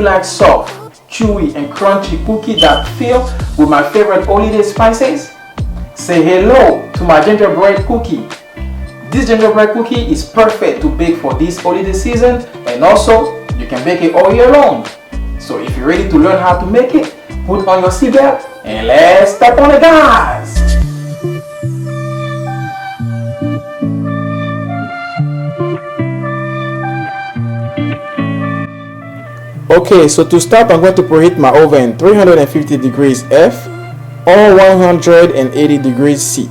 you like soft, chewy and crunchy cookie that fill with my favorite holiday spices? Say hello to my gingerbread cookie. This gingerbread cookie is perfect to bake for this holiday season, and also you can bake it all year long. So if you're ready to learn how to make it, put on your seatbelt and let's step on the gas. Okay, so to start, I'm going to preheat my oven 350 degrees F or 180 degrees C.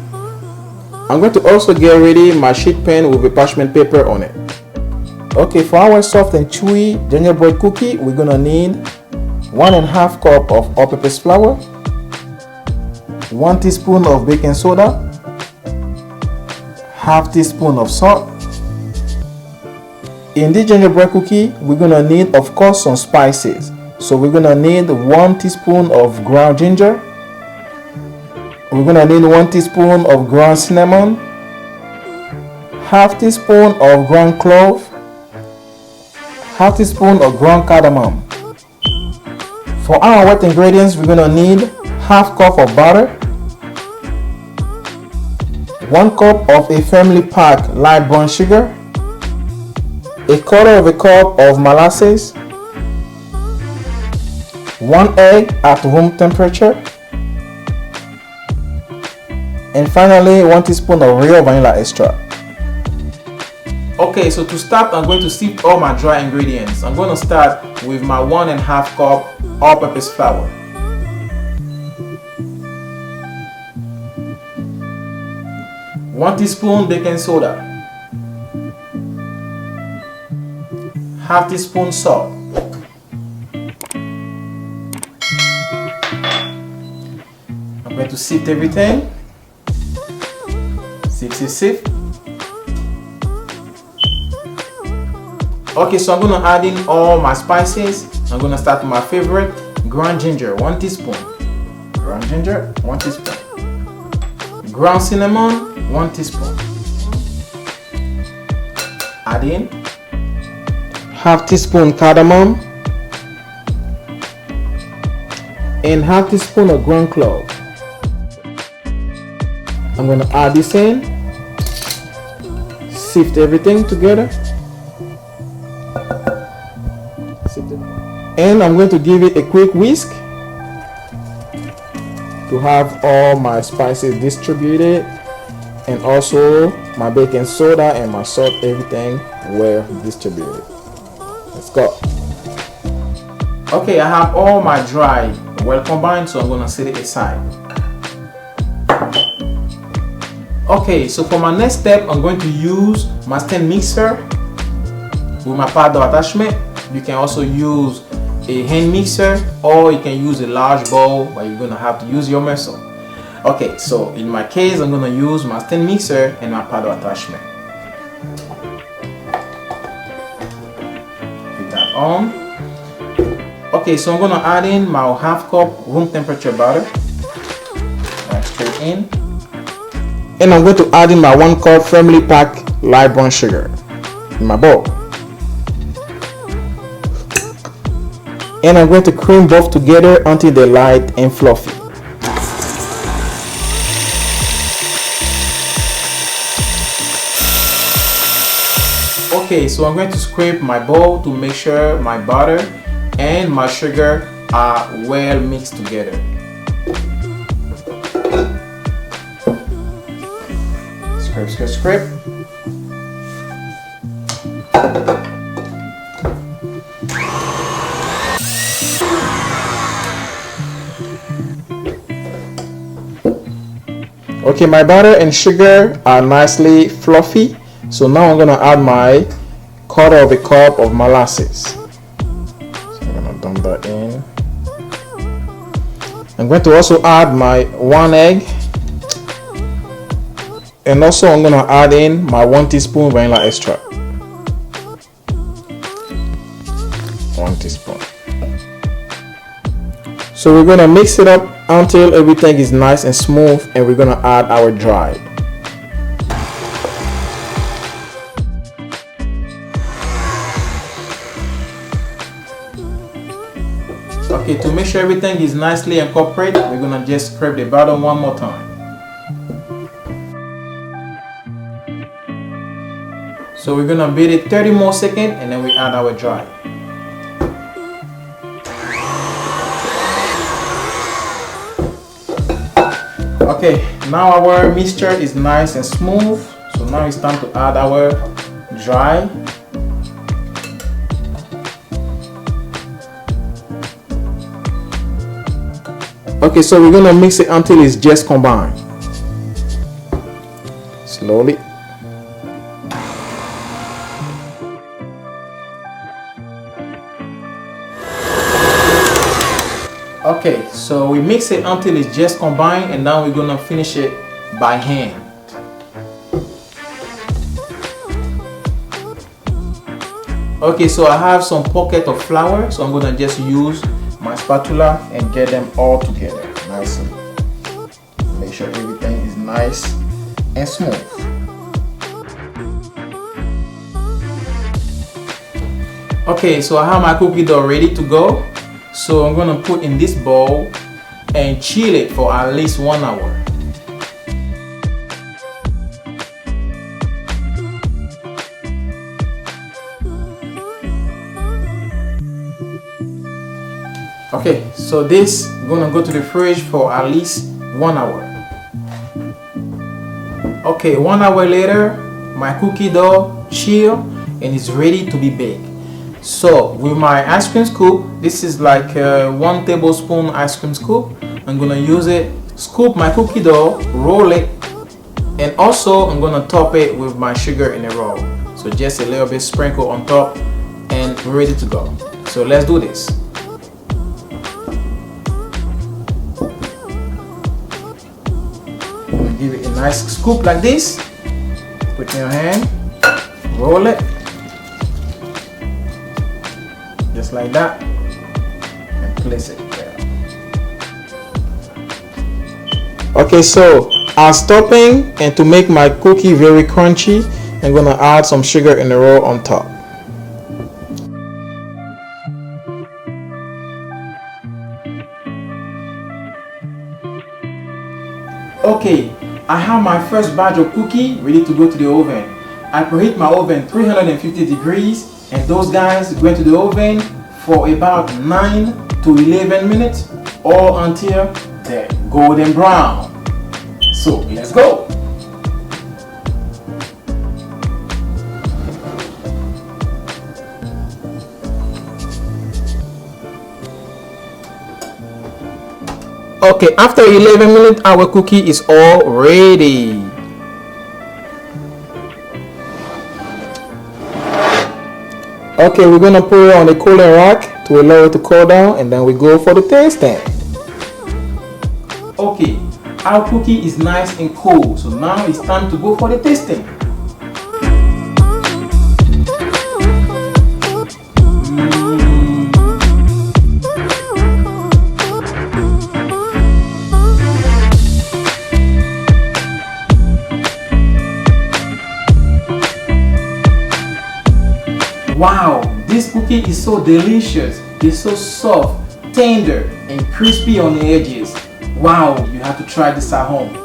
I'm going to also get ready my sheet pan with a parchment paper on it. Okay, for our soft and chewy gingerbread cookie, we're gonna need 1.5 cup of all-purpose flour, 1 teaspoon of baking soda, half teaspoon of salt. In this gingerbread cookie, we're gonna need, of course, some spices. So we're gonna need 1 teaspoon of ground ginger. We're gonna need 1 teaspoon of ground cinnamon, half teaspoon of ground clove, half teaspoon of ground cardamom. For our wet ingredients, we're gonna need half cup of butter, 1 cup of a firmly packed light brown sugar, 1/4 cup of molasses, 1 egg at room temperature, and finally 1 teaspoon of real vanilla extract. Okay, so to start, I'm going to sift all my dry ingredients. I'm going to start with my 1.5 cup all-purpose flour. One teaspoon baking soda, half teaspoon salt, I'm going to sift everything. Sift. Okay, so I'm going to add in all my spices. I'm going to start with my favorite, ground ginger, 1 teaspoon. Ground ginger, 1 teaspoon. Ground cinnamon, 1 teaspoon. Add in half teaspoon cardamom and half teaspoon of ground clove. I'm going to add this in, sift everything together, and I'm going to give it a quick whisk to have all my spices distributed, and also my baking soda and my salt, everything well distributed. Let's go. Okay, I have all my dry well combined, so I'm going to set it aside. Okay, so for my next step, I'm going to use my stand mixer with my paddle attachment. You can also use a hand mixer, or you can use a large bowl, but you're going to have to use your muscle. Okay, so in my case, I'm going to use my stand mixer and my paddle attachment. Put that on. Okay, so I'm going to add in my half cup room temperature butter. Straight in. And I'm going to add in my 1 cup firmly packed light brown sugar in my bowl. And I'm going to cream both together until they're light and fluffy. Okay, so I'm going to scrape my bowl to make sure my butter and my sugar are well mixed together. Scrape. Okay, my butter and sugar are nicely fluffy, so now I'm going to add my 1/4 cup of molasses. So I'm going to dump that in. I'm going to also add my 1 egg. And also I'm going to add in my 1 teaspoon vanilla extract. 1 teaspoon. So we're going to mix it up until everything is nice and smooth, and we're going to add our dry. Okay, to make sure everything is nicely incorporated, we're gonna just scrape the bottom one more time. So we're gonna beat it 30 more seconds and then we add our dry. Okay, now our mixture is nice and smooth. So now it's time to add our dry. Okay, so we're gonna mix it until it's just combined. Slowly. Okay, so we mix it until it's just combined, and now we're gonna finish it by hand. Okay, so I have some pocket of flour, so I'm gonna just use my spatula and get them all together nicely. Make sure everything is nice and smooth. Okay, so I have my cookie dough ready to go. So I'm gonna put in this bowl and chill it for at least 1 hour. Okay, so this is gonna go to the fridge for at least 1 hour. Okay, 1 hour later, my cookie dough chill and it's ready to be baked. So with my ice cream scoop, this is like 1 tablespoon ice cream scoop. I'm gonna use it, scoop my cookie dough, roll it, and also I'm gonna top it with my sugar in a roll. So just a little bit sprinkle on top and we're ready to go. So let's do this. Give it a nice scoop like this. Put in your hand, roll it, just like that, and place it there. Okay, so as topping and to make my cookie very crunchy, I'm gonna add some sugar in the roll on top. Okay, I have my first batch of cookie ready to go to the oven. I preheat my oven 350 degrees, and those guys went to the oven for about 9 to 11 minutes, all until they're golden brown. So let's go. Okay, after 11 minutes, our cookie is all ready. Okay, we're gonna put it on the cooling rack to allow it to cool down, and then we go for the tasting. Okay, our cookie is nice and cold, so now it's time to go for the tasting. Wow, this cookie is so delicious. It's so soft, tender, and crispy on the edges. Wow, you have to try this at home.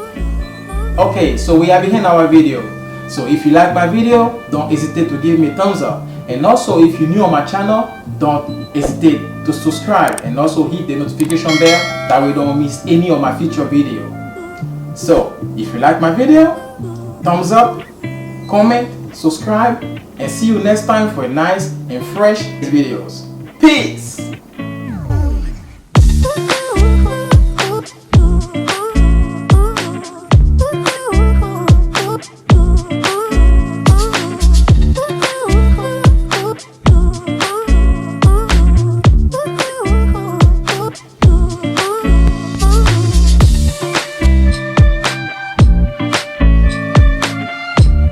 Okay, so we have begun our video. So if you like my video, don't hesitate to give me a thumbs up. And also, if you're new on my channel, don't hesitate to subscribe and also hit the notification bell. That way you don't miss any of my future videos. So if you like my video, thumbs up, comment, subscribe, and see you next time for nice and fresh videos. Peace!